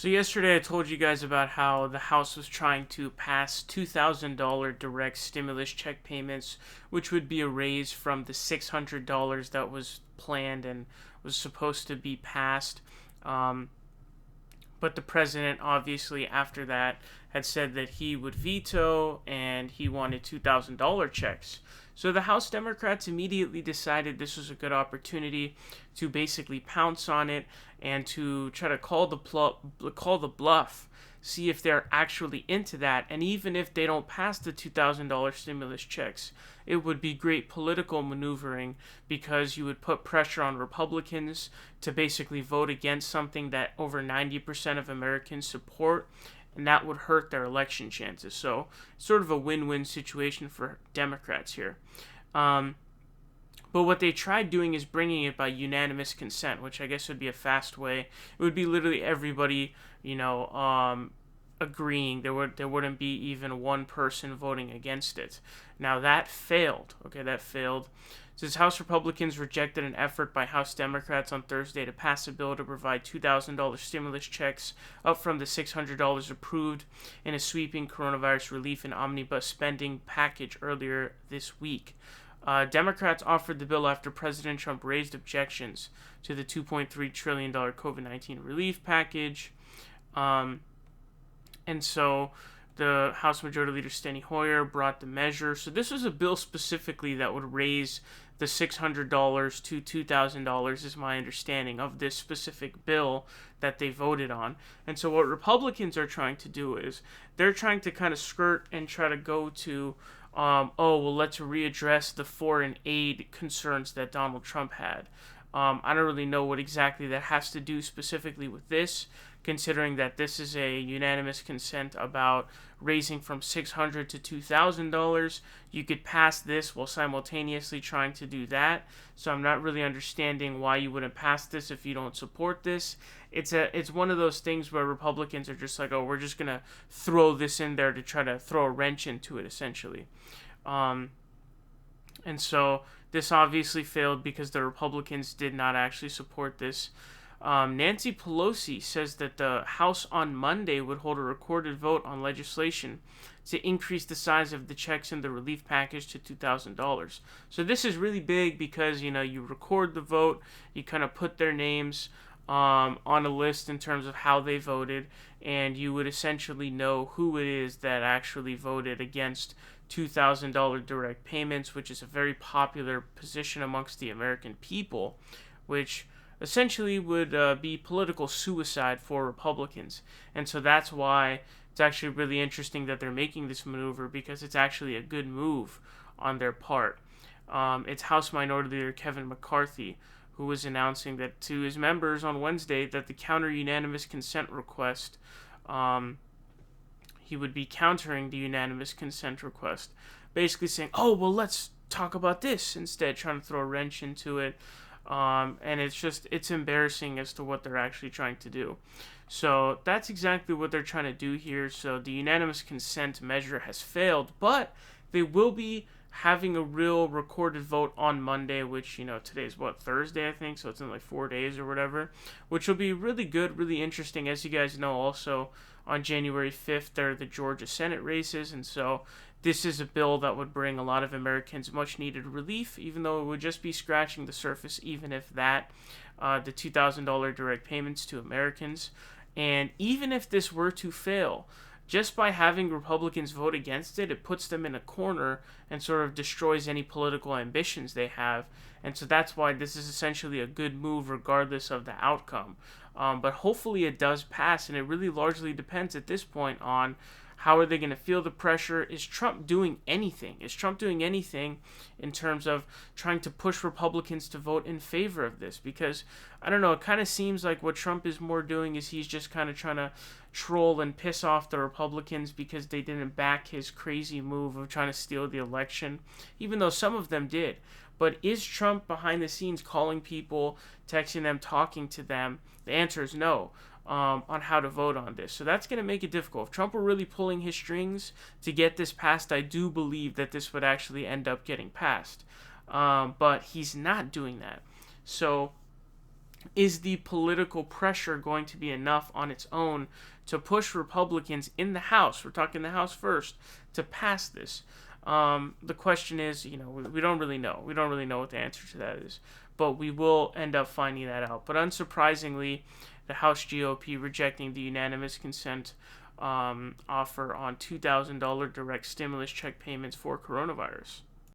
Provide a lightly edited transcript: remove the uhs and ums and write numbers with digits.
So yesterday I told you guys about how the House was trying to pass $2,000 direct stimulus check payments, which would be a raise from the $600 that was planned and was supposed to be passed. Um, but the president, obviously, after that, had said that he would veto and he wanted $2,000 checks. So the House Democrats immediately decided this was a good opportunity to basically pounce on it and to try to call the bluff, see if they're actually into that. And even if they don't pass the $2,000 stimulus checks, it would be great political maneuvering because you would put pressure on Republicans to basically vote against something that over 90% of Americans support, and that would hurt their election chances. So, sort of a win-win situation for Democrats here. But what they tried doing is bringing it by unanimous consent, which I guess would be a fast way. It would be literally everybody, agreeing. There wouldn't be even one person voting against it. Now that failed. Okay, that failed. Since House Republicans rejected an effort by House Democrats on Thursday to pass a bill to provide $2,000 stimulus checks, up from the $600 approved in a sweeping coronavirus relief and omnibus spending package earlier this week. Democrats offered the bill after President Trump raised objections to the $2.3 trillion COVID-19 relief package. And so the House Majority Leader Steny Hoyer brought the measure. So this was a bill specifically that would raise the $600 to $2,000 is my understanding of this specific bill that they voted on. And so what Republicans are trying to do is they're trying to kind of skirt and try to go to let's readdress the foreign aid concerns that Donald Trump had. I don't really know what exactly that has to do specifically with this, considering that this is a unanimous consent about raising from $600 to $2,000. You could pass this while simultaneously trying to do that. So I'm not really understanding why you wouldn't pass this if you don't support this. It's one of those things where Republicans are just like, oh, we're just gonna throw this in there to try to throw a wrench into it, essentially. And so this obviously failed because the Republicans did not actually support this. Nancy Pelosi says that the House on Monday would hold a recorded vote on legislation to increase the size of the checks in the relief package to $2,000. So this is really big because, you record the vote, you kind of put their names on a list in terms of how they voted, and you would essentially know who it is that actually voted against $2,000 direct payments, which is a very popular position amongst the American people, which essentially would be political suicide for Republicans. And so that's why it's actually really interesting that they're making this maneuver, because it's actually a good move on their part. It's House Minority Leader Kevin McCarthy who was announcing that to his members on Wednesday that the counter-unanimous consent request, he would be countering the unanimous consent request, basically saying, oh, well, let's talk about this instead, trying to throw a wrench into it. And it's embarrassing as to what they're actually trying to do. So that's exactly what they're trying to do here. So the unanimous consent measure has failed, but they will be having a real recorded vote on Monday, which, today's Thursday, I think, so it's in like 4 days or whatever, which will be really good, really interesting. As you guys know, also on January 5th, there are the Georgia Senate races, and so this is a bill that would bring a lot of Americans much needed relief, even though it would just be scratching the surface, even if that, the $2,000 direct payments to Americans. And even if this were to fail, just by having Republicans vote against it, it puts them in a corner and sort of destroys any political ambitions they have. And so that's why this is essentially a good move regardless of the outcome. But hopefully it does pass, and it really largely depends at this point on how are they going to feel the pressure? Is Trump doing anything? Is Trump doing anything in terms of trying to push Republicans to vote in favor of this? Because, I don't know, it kind of seems like what Trump is more doing is he's just kind of trying to troll and piss off the Republicans because they didn't back his crazy move of trying to steal the election, even though some of them did. But is Trump behind the scenes calling people, texting them, talking to them? The answer is no. On how to vote on this. So that's going to make it difficult. If Trump were really pulling his strings to get this passed, I do believe that this would actually end up getting passed. But he's not doing that. So is the political pressure going to be enough on its own to push Republicans in the House? We're talking the House first, to pass this. The question is, we don't really know. We don't really know what the answer to that is, but we will end up finding that out. But unsurprisingly, the House GOP rejecting the unanimous consent offer on $2,000 direct stimulus check payments for coronavirus.